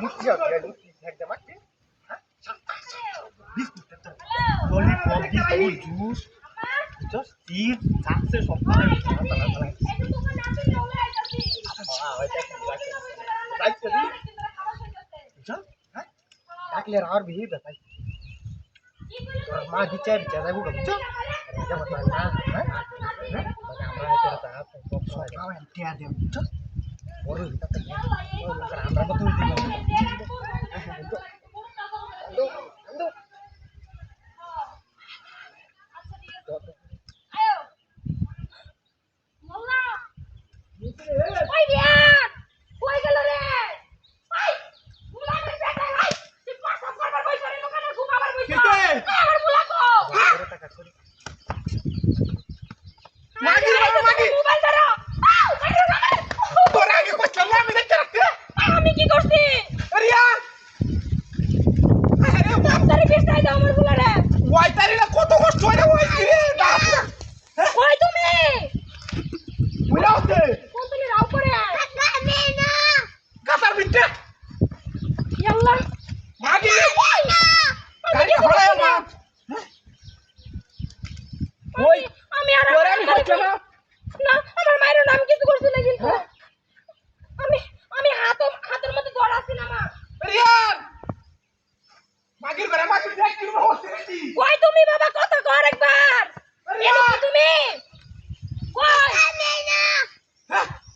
মুক্তি হবে একদম আটকে হ্যাঁ biscuit lollipop biscuit juice just cheese চাচ্ছে সব ডাকলে আর বিয়ে দেখাই মা দিচ্ছে দিচ্ছে যাবো বুঝছো আমরা মতো আমি কি করছি ডাক্তারে বিস্তারিত আমার বুলারে ওই তারিলা কত কষ্ট হয় রে ওই রে কই তুমি বুলাওতে কোন তুমি রাও করে আমি না কাতার বিতে ইয়াল্লা মাগি গাড়ি হড়ায় না ওই আমি আর তোরে আমি কষ্ট না না আমার মায়ের নাম কিছু করছ না কিন্তু আমি হাতের মধ্যে ধর আছি না মা রিয়ান মাগির ঘরে মাগির দেখ কি হচ্ছে রে কই তুমি বাবা কত কর একবার এলো কি তুমি কই আমি না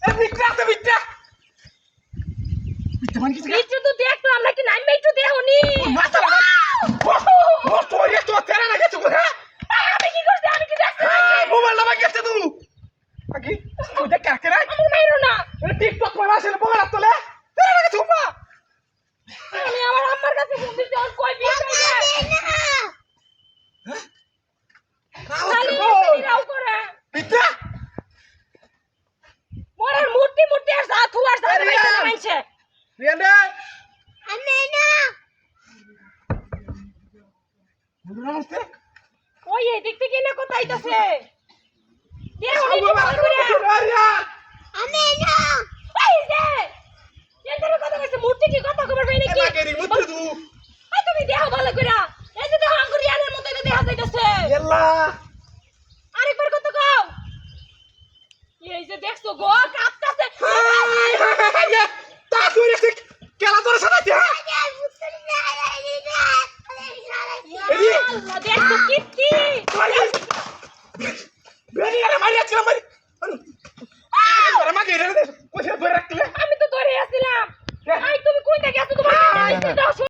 এ বিটটা তো বিটটা বিটটা মানে কি একটু তো দেখলাম নাকি নাম একটু দেহনি মাথা ও তো রে তো তেরা না গেছে হ্যাঁ আমি কি করছি আমি কি দেখছি মোবাইল নামা গেছে তুই মাগি তুই দেখ কাকে রে আমি মাইরো না টিকটক মারা আসলে মোবাইল তোলে তেরা না গেছে উম্মা আমি আমার আম্মার কাছে ফোন দিতে আর কই বিয়ে হইছে খালি রাও করে বিটটা মোরার মূর্তি আর সাথ হুয়ার সাথ বাইছে না মাইছে রিয়ান রে আমি না বুঝলা হচ্ছে ওই এদিক থেকে না কোথায় আইতাছে দেহনি ভালো করে রিয়ান আমি না এই যে এদের কথা কইছে মূর্তি কি কথা খবর পাই নাকি মাগির মুত্র তু এই তুমি দেহ ভালো করে এই যে দেহ আঙ্গুরিয়ানের মতো এটা দেহ যাইতাছে ইয়াল্লা আরেকবার কত কও এই যে দেখছো গো কাঁপতাছে তা তুই রে কেলা তোর সাথে আল্লাহ দেখছো কিত্তি বেনি আরে মারিয়া ছিল মারি আরে মাগির রে কইছে ধরে রাখলে আমি তো ধরে আছিলাম আই তুমি কই থেকে আছো তোমার